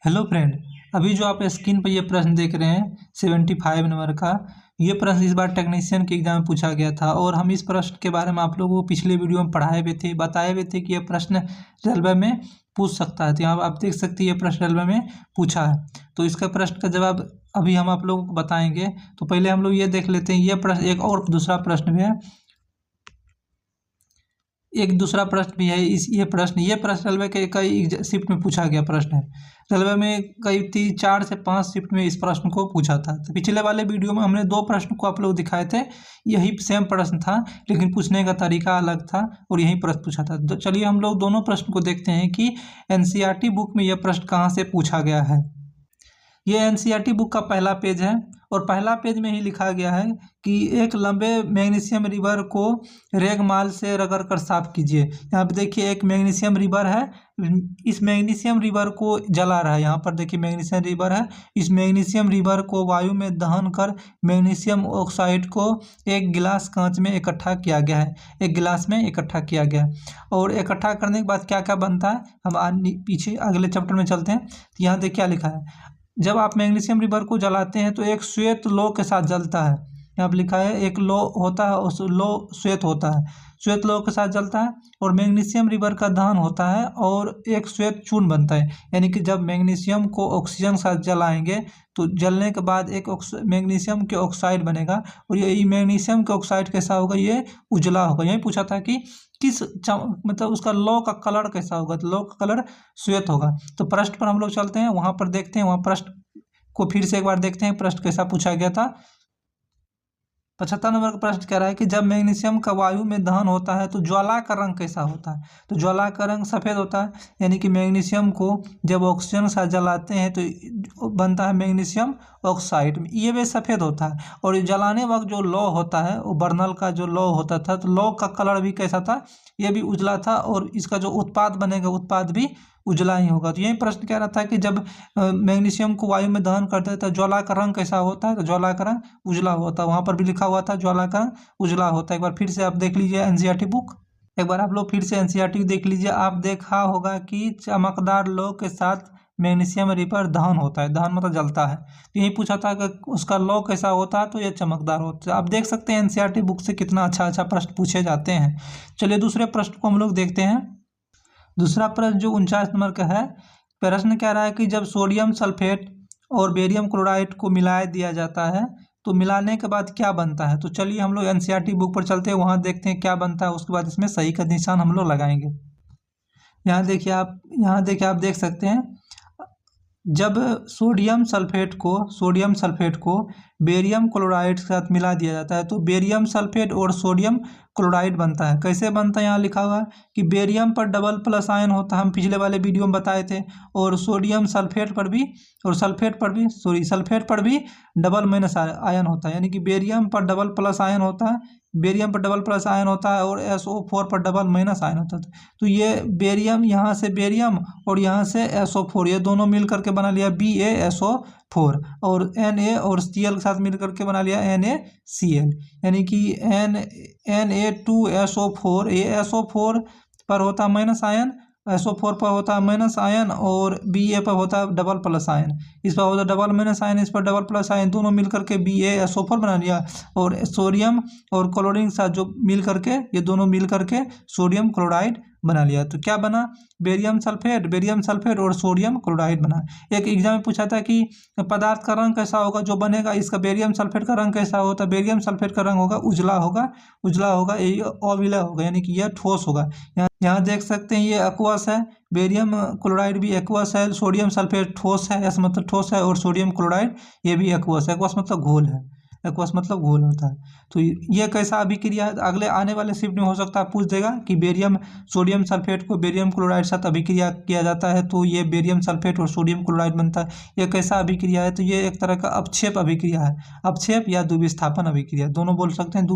Hello friend. अभी जो आप स्क्रीन पर ये प्रश्न देख रहे हैं 75 नंबर का, ये प्रश्न इस बार टेक्नीशियन के एग्जाम में पूछा गया था और हम इस प्रश्न के बारे में आप लोगों को पिछले वीडियो में पढ़ाए हुए थे, बताए हुए थे कि ये प्रश्न रेलवे में पूछ सकता है। तो यहाँ आप देख सकते हैं ये प्रश्न रेलवे में पूछा है, तो इसका प्रश्न का जवाब अभी हम आप लोगों को बताएंगे। तो पहले हम लोग ये देख लेते हैं, ये प्रश्न एक और दूसरा प्रश्न भी है, एक दूसरा प्रश्न भी है। ये प्रश्न रेलवे के कई शिफ्ट में पूछा गया प्रश्न है। रेलवे में कई 4 से 5 शिफ्ट में इस प्रश्न को पूछा था। तो पिछले वाले वीडियो में हमने 2 प्रश्न को आप लोग दिखाए थे, यही सेम प्रश्न था लेकिन पूछने का तरीका अलग था और यही प्रश्न पूछा था। तो चलिए हम लोग दोनों प्रश्न को देखते हैं कि एनसीईआरटी बुक में यह प्रश्न कहाँ से पूछा गया है। ये एनसीईआरटी बुक का पहला पेज है और पहला पेज में ही लिखा गया है कि एक लंबे मैग्नीशियम रिवर को रेगमाल से रगड़ कर साफ कीजिए। यहाँ पे देखिए एक मैग्नीशियम रिवर है, इस मैग्नीशियम रिवर को जला रहा है। यहाँ पर देखिए मैग्नीशियम रिवर है, इस मैग्नीशियम रिवर को वायु में दहन कर मैग्नीशियम ऑक्साइड को एक गिलास कांच में इकट्ठा किया गया है, एक गिलास में इकट्ठा किया गया है। और इकट्ठा करने के बाद क्या क्या बनता है, हम पीछे अगले चैप्टर में चलते हैं। तो यहाँ देखिए क्या लिखा है, जब आप मैग्नीशियम रिवर को जलाते हैं तो एक श्वेत लौ के साथ जलता है। यहाँ पर लिखा है एक लौ होता है, उस लौ श्वेत होता है, श्वेत लौ के साथ जलता है और मैग्नीशियम रिवर का दहन होता है और एक श्वेत चूर्ण बनता है। यानी कि जब मैग्नीशियम को ऑक्सीजन के साथ जलाएंगे तो जलने के बाद एक मैग्नीशियम के ऑक्साइड बनेगा और ये मैग्नीशियम के ऑक्साइड कैसा होगा, ये उजला होगा। यही पूछा था कि किस मतलब उसका लौ का कलर कैसा होगा, तो लौ का कलर श्वेत होगा। तो प्रश्न पर हम लोग चलते हैं, वहां पर देखते हैं, वहां प्रश्न को फिर से एक बार देखते हैं प्रश्न कैसा पूछा गया था। 75 नंबर का प्रश्न कह रहा है कि जब मैग्नीशियम का वायु में दहन होता है तो ज्वाला का रंग कैसा होता है। तो ज्वाला का रंग सफ़ेद होता है, यानी कि मैग्नीशियम को जब ऑक्सीजन के साथ जलाते हैं तो बनता है मैग्नीशियम ऑक्साइड, ये भी सफ़ेद होता है। और जलाने वक्त जो लौ होता है, वो बर्नल का जो लौ होता था, तो लौ का कलर भी कैसा था, ये भी उजला था और इसका जो उत्पाद बनेगा उत्पाद भी उजला ही होगा। तो यही प्रश्न कह रहा था कि जब मैग्नीशियम को वायु में दहन करते हैं तो ज्वाला का रंग कैसा होता है, तो ज्वाला का रंग उजला होता है। वहाँ पर भी लिखा हुआ था ज्वाला का रंग उजला होता है। एक बार फिर से आप देख लीजिए एनसीईआरटी बुक, एक बार आप लोग फिर से एनसीईआरटी देख लीजिए। आप देखा होगा कि चमकदार लौ के साथ मैग्नीशियम रिवर दहन होता है, दहन मतलब जलता है। तो यही पूछा था कि उसका लौ कैसा होता है, तो ये चमकदार होता है। आप देख सकते हैं एनसीईआरटी बुक से कितना अच्छा अच्छा प्रश्न पूछे जाते हैं। चलिए दूसरे प्रश्न को हम लोग देखते हैं। दूसरा प्रश्न जो 49 नंबर का है, प्रश्न कह रहा है कि जब सोडियम सल्फेट और बेरियम क्लोराइड को मिला दिया जाता है तो मिलाने के बाद क्या बनता है। तो चलिए हम लोग एनसीईआरटी बुक पर चलते हैं, वहाँ देखते हैं क्या बनता है, उसके बाद इसमें सही का निशान हम लोग लगाएंगे। यहाँ देखिए आप देख सकते हैं, जब सोडियम सल्फेट को बेरियम क्लोराइड के साथ मिला दिया जाता है तो बेरियम सल्फेट और सोडियम क्लोराइड बनता है। कैसे बनता है, यहाँ लिखा हुआ है कि बेरियम पर डबल प्लस आयन होता है, हम पिछले वाले वीडियो में बताए थे। और सोडियम सल्फेट पर भी और सल्फेट पर भी डबल माइनस आयन होता है। यानी कि बेरियम पर डबल प्लस आयन होता है, बेरियम पर डबल प्लस आयन होता है और SO4 पर डबल माइनस आयन होता है। तो ये बेरियम, यहाँ से बेरियम और यहाँ से SO4, ये दोनों मिल करके बना लिया BaSO4 और Na और Cl के साथ मिल करके बना लिया NaCl। यानी कि Na2SO4, ये SO4 पर होता है माइनस आयन, SO4 पर होता है माइनस आयन और Ba पर होता है डबल प्लस आयन, इस पर होता है डबल माइनस आयन, इस पर डबल प्लस आयन, दोनों मिल करके BaSO4 बना लिया। और सोडियम और क्लोरीन के साथ जो मिल करके, ये दोनों मिल करके सोडियम क्लोराइड बना लिया। तो क्या बना, बेरियम सल्फेट और सोडियम क्लोराइड बना। एक एग्जाम में पूछा था कि पदार्थ का रंग कैसा होगा जो बनेगा, इसका बेरियम सल्फेट का रंग कैसा होता है। बेरियम सल्फेट का रंग होगा उजला होगा, ये अविलय होगा, यानी कि यह ठोस होगा। यहाँ देख सकते हैं ये एक्वस है, बेरियम क्लोराइड भी एक्वस है, सोडियम सल्फेट ठोस है, ऐसा मतलब ठोस है, और सोडियम क्लोराइड ये भी एक्वस है। एक्वस मतलब घोल है, एक्वस मतलब घोल होता है। तो ये कैसा अभिक्रिया है, अगले आने वाले शिफ्ट में हो सकता है पूछ देगा कि बेरियम सोडियम सल्फेट को बेरियम क्लोराइड साथ अभिक्रिया किया जाता है तो ये बेरियम सल्फेट और सोडियम क्लोराइड बनता है। ये कैसा अभिक्रिया है, तो ये एक तरह का अपक्षेप अभिक्रिया है, अपक्षेप या द्विविस्थापन अभिक्रिया, दोनों बोल सकते हैं।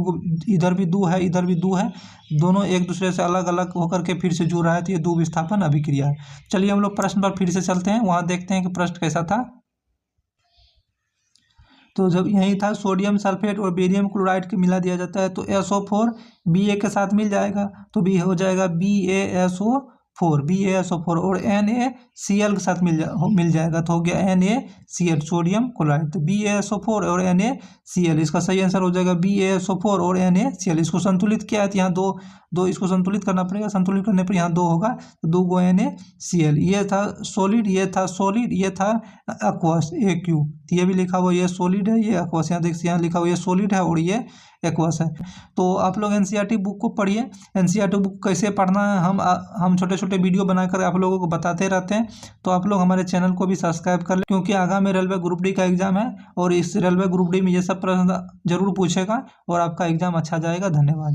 इधर भी दो है, इधर भी दो है, दोनों एक दूसरे से अलग अलग होकर के फिर से जुड़ रहा है, तो ये द्विविस्थापन अभिक्रिया है। चलिए हम लोग प्रश्न पर फिर से चलते हैं, वहाँ देखते हैं कि प्रश्न कैसा था। तो जब यही था सोडियम सल्फेट और बेरियम क्लोराइड के मिला दिया जाता है तो SO4 Ba के साथ मिल जाएगा, तो भी हो जाएगा BaSO4 4 BaSO4 और NaCl के साथ मिल जाएगा तो हो गया NaCl सोडियम क्लोराइड। तो BaSO4 और NaCl इसका सही आंसर हो जाएगा BaSO4 और NaCl। इसको संतुलित किया है तो यहाँ दो इसको संतुलित करना पड़ेगा, संतुलित करने पर यहाँ 2 होगा तो 2 NaCl। ये था सॉलिड, ये था सॉलिड, ये था एक्वस AQ। तो ये भी लिखा हुआ ये सॉलिड है, ये एक्वस, यहाँ देखिए यहाँ लिखा हुआ ये सॉलिड है और ये एक्वस है। तो आप लोग NCERT बुक को पढ़िए। NCERT बुक कैसे पढ़ना है हम छोटे छोटे वीडियो बनाकर आप लोगों को बताते रहते हैं। तो आप लोग हमारे चैनल को भी सब्सक्राइब कर लें, क्योंकि आगामी रेलवे ग्रुप डी का एग्जाम है और इस रेलवे ग्रुप डी में ये सब प्रश्न जरूर पूछेगा और आपका एग्जाम अच्छा जाएगा। धन्यवाद।